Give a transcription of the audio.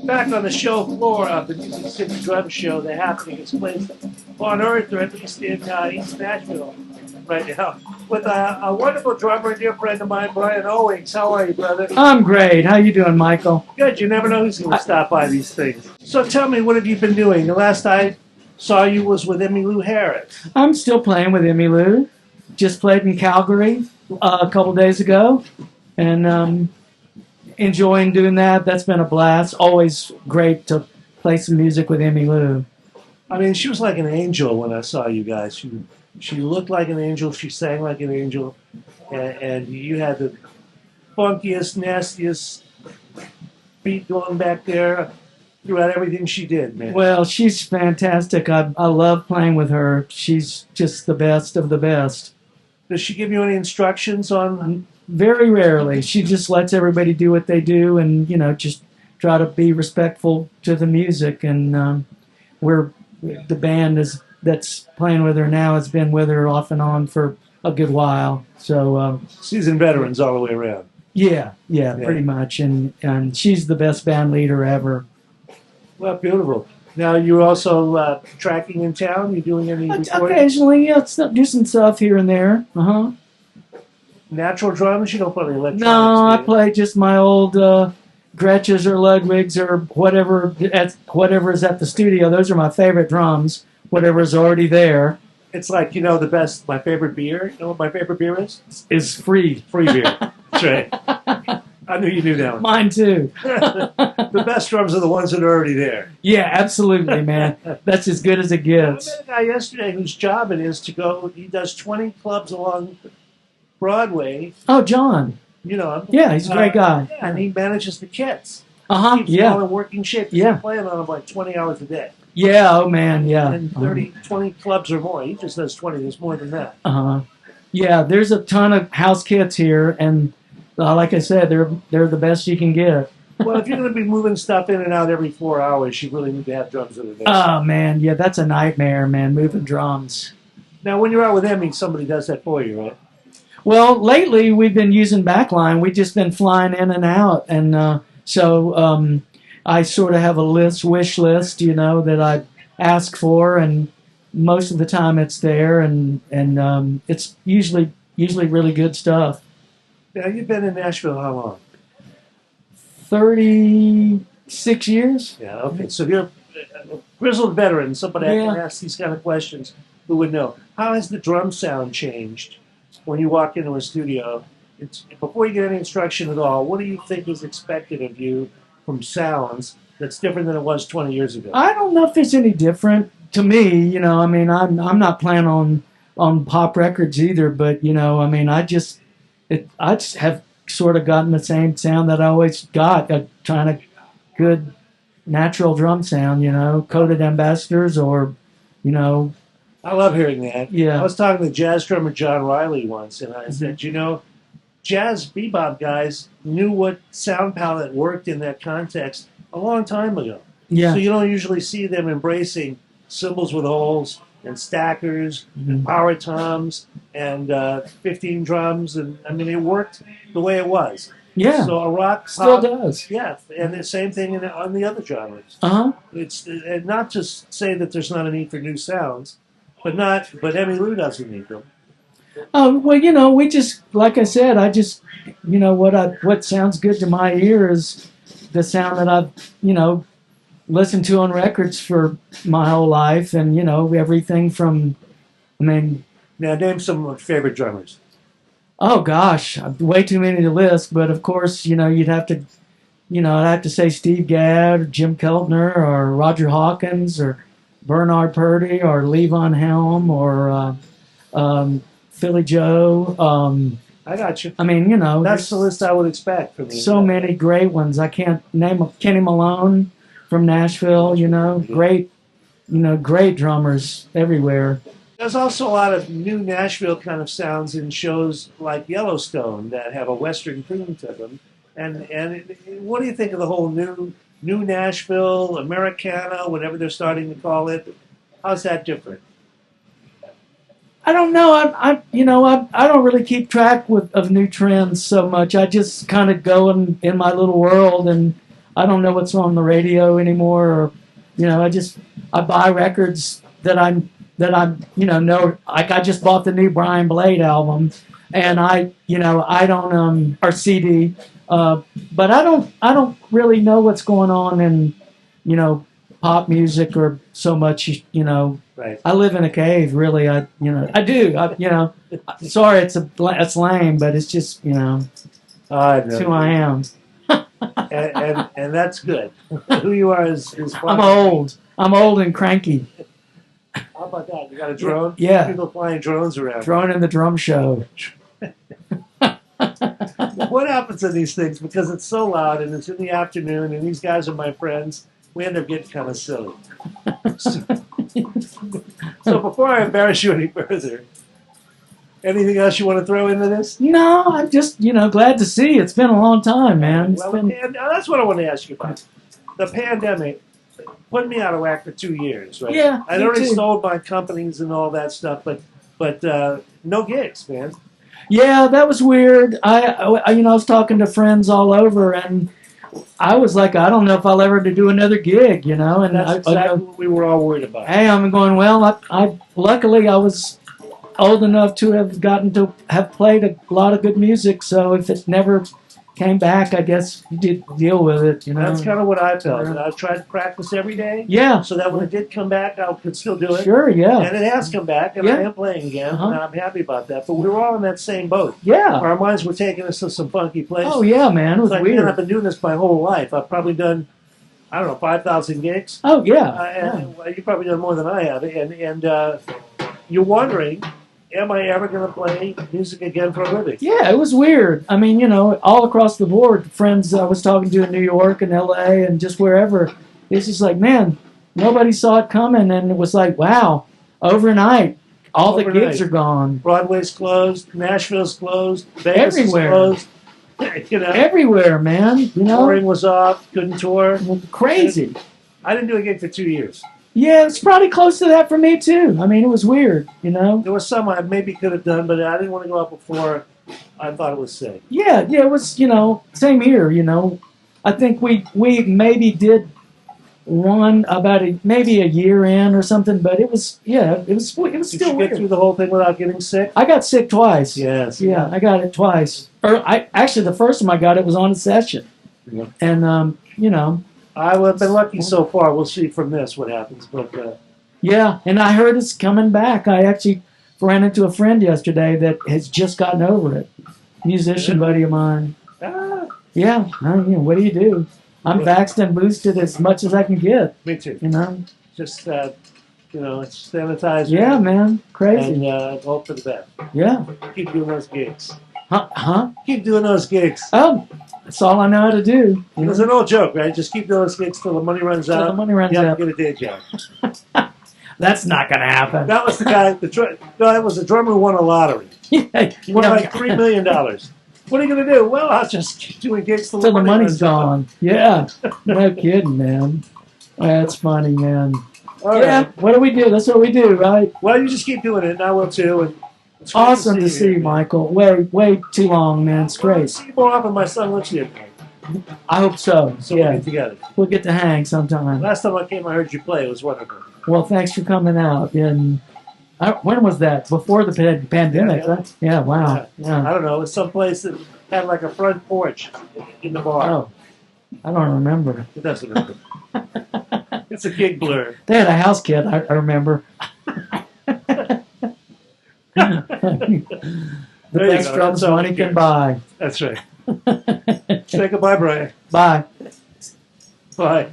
Back on the show floor of the Music City Drum Show, the happeningest place on earth, or at least in East Nashville right now, with a wonderful drummer, dear friend of mine, Bryan Owings. How are you, brother? I'm great. How you doing, Michael? Good. You never know who's going to stop by these things. So tell me, what have you been doing? The last I saw you was with Emmylou Harris. I'm still playing with Emmylou. Just played in Calgary a couple days ago, and enjoying doing that. That's been a blast. Always great to play some music with Emmylou. I mean, she was like an angel when I saw you guys. She looked like an angel. She sang like an angel, and you had the funkiest, nastiest beat going back there throughout everything she did, man. Well, she's fantastic. I love playing with her. She's just the best of the best. Does she give you any instructions on? Very rarely. She just lets everybody do what they do, and just try to be respectful to the music. And the band that's playing with her now has been with her off and on for a good while. So seasoned veterans all the way around. Yeah, pretty much. And she's the best band leader ever. Well, beautiful. Now, you're also tracking in town? You doing any recording? Occasionally, yeah, do some stuff here and there. Natural drums? You don't play electronics? No, I play just my old Gretches or Ludwigs or whatever's at the studio. Those are my favorite drums, whatever's already there. It's like, the best, my favorite beer. You know what my favorite beer is? Is free. Free beer. That's right. I knew you knew that one. Mine too. The best drums are the ones that are already there. Yeah, absolutely, man. That's as good as it gets. I met a guy yesterday whose job it is to go. He does 20 clubs along Broadway. Oh, John. You know him. Yeah, he's a great guy. Yeah, and he manages the kits. Yeah. He's all in working shape. He's Yeah. playing on them like 20 hours a day. Yeah, oh man, yeah. And 20 clubs or more. He just does 20. There's more than that. Yeah, there's a ton of house kits here, and like I said, they're the best you can get. Well, if you're going to be moving stuff in and out every 4 hours, you really need to have drums that are there. Oh man, yeah, that's a nightmare, man, moving drums. Now, when you're out with Emmy, somebody does that for you, right? Well, lately we've been using backline. We've just been flying in and out, and so I sort of have a wish list, that I ask for, and most of the time it's there, and it's usually really good stuff. Now, you've been in Nashville how long? 36 years. Yeah, okay. So you're a grizzled veteran. Somebody I can ask these kind of questions who would know. How has the drum sound changed when you walk into a studio? Before you get any instruction at all, what do you think is expected of you from sounds that's different than it was 20 years ago? I don't know if it's any different to me. I mean, I'm not playing on pop records either, but I just have sort of gotten the same sound that I always got, a kind of good natural drum sound, Coated Ambassadors or, I love hearing that. Yeah. I was talking to jazz drummer John Riley once, and I said, jazz bebop guys knew what sound palette worked in that context a long time ago. Yeah. So you don't usually see them embracing cymbals with holes and stackers, and power toms, and 15 drums, and I mean, it worked the way it was. Yeah. So a rock still pop, does. Yeah, and the same thing on the other genres. It's and not to say that there's not a need for new sounds, but Emmylou doesn't need them. Oh well, we just, like I said, I just what sounds good to my ear is the sound that I've listened to on records for my whole life, and everything from, now name some of your favorite drummers. Oh gosh, way too many to list, but of course, you'd have to, I'd have to say Steve Gadd, or Jim Keltner, or Roger Hawkins, or Bernard Purdy, or Levon Helm, or Philly Joe. I got you. I mean, that's the list I would expect from you. So many great ones. I can't name Kenny Malone from Nashville. Great drummers everywhere. There's also a lot of new Nashville kind of sounds in shows like Yellowstone that have a Western theme to them. And what do you think of the whole new Nashville, Americana, whatever they're starting to call it? How's that different? I don't know. I don't really keep track of new trends so much. I just kind of go in my little world, and I don't know what's on the radio anymore. Or, I buy records that I'm know. Like I just bought the new Brian Blade album, and I don't or CD, but I don't really know what's going on in pop music or so much. Right. I live in a cave, really. I do. Sorry, it's lame, but it's just it's who I am. and that's good. Who you are is fine. I'm old and cranky. How about that? You got a drone? Yeah. People flying drones around. Drone in the drum show. What happens in these things? Because it's so loud and it's in the afternoon and these guys are my friends, we end up getting kind of silly. So before I embarrass you any further, anything else you want to throw into this? No, I'm just, glad to see you. It's been a long time, man. That's what I want to ask you about. The pandemic put me out of whack for 2 years, right? Yeah, I'd already sold my companies and all that stuff, but no gigs, man. Yeah, that was weird. I was talking to friends all over, and I was like, I don't know if I'll ever do another gig, And that's exactly what we were all worried about. Hey, I'm going, well, luckily I was old enough to have gotten to have played a lot of good music, so if it never came back, I guess you did deal with it, That's kind of what I felt. And I tried to practice every day. Yeah. So that when it did come back, I could still do it. Sure, yeah. And it has come back, and Yeah. I am playing again, and I'm happy about that. But we were all in that same boat. Yeah. Our minds were taking us to some funky places. Oh, yeah, man. It was like, weird. man, I've been doing this my whole life. I've probably done, 5,000 gigs. Oh, yeah. And you've probably done more than I have. And you're wondering, am I ever going to play music again for a living? Yeah, it was weird. I mean, all across the board, friends I was talking to in New York and L.A. and just wherever, it's just like, man, nobody saw it coming, and it was like, wow, overnight, all the gigs are gone. Broadway's closed, Nashville's closed, Vegas Everywhere. is closed. Everywhere, man. Touring was off, couldn't tour. Crazy. I didn't do a gig for 2 years. Yeah, it's probably close to that for me, too. I mean, it was weird, There was some I maybe could have done, but I didn't want to go out before I thought it was safe. Yeah, it was, same here, I think we maybe did one about maybe a year in or something, but it was still Did you get weird. through the whole thing without getting sick? I got sick twice. Yes. Yeah, I got it twice. Actually, the first time I got it was on a session. Yeah. And, I've been lucky so far. We'll see from this what happens. But yeah, and I heard it's coming back. I actually ran into a friend yesterday that has just gotten over it. Musician buddy of mine. Yeah, what do you do? I'm vaxxed and boosted as much as I can get. Me too. Just it's sanitizer. Yeah, man, crazy. And hope for the best. Yeah. Keep doing those gigs. Huh? Keep doing those gigs. Oh, that's all I know how to do. There's an old joke, right? Just keep doing those gigs till the money runs out. The money runs you have out. to get a day job. That's not going to happen. That was the guy. That was the drummer who won a lottery. He won like $3 million. What are you going to do? Well, I'll just keep doing gigs till the money's gone. Yeah. No kidding, man. That's funny, man. All yeah. Right. What do we do? That's what we do, right? Well, you just keep doing it, and I will too. And it's awesome to see you, Michael. Way too long, man. It's great. See you more often. My son lives here. I hope so. So yeah. we'll get together. We'll get to hang sometime. Last time I came, I heard you play. It was wonderful. Well, thanks for coming out. And when was that? Before the pandemic, right? Yeah, wow. Yeah. I don't know. It's someplace that had like a front porch in the bar. Oh, I don't remember. It doesn't matter. It's a gig blur. They had a house kit, I remember. The best drums money can buy. That's right. Say goodbye, Brian. Bye. Bye.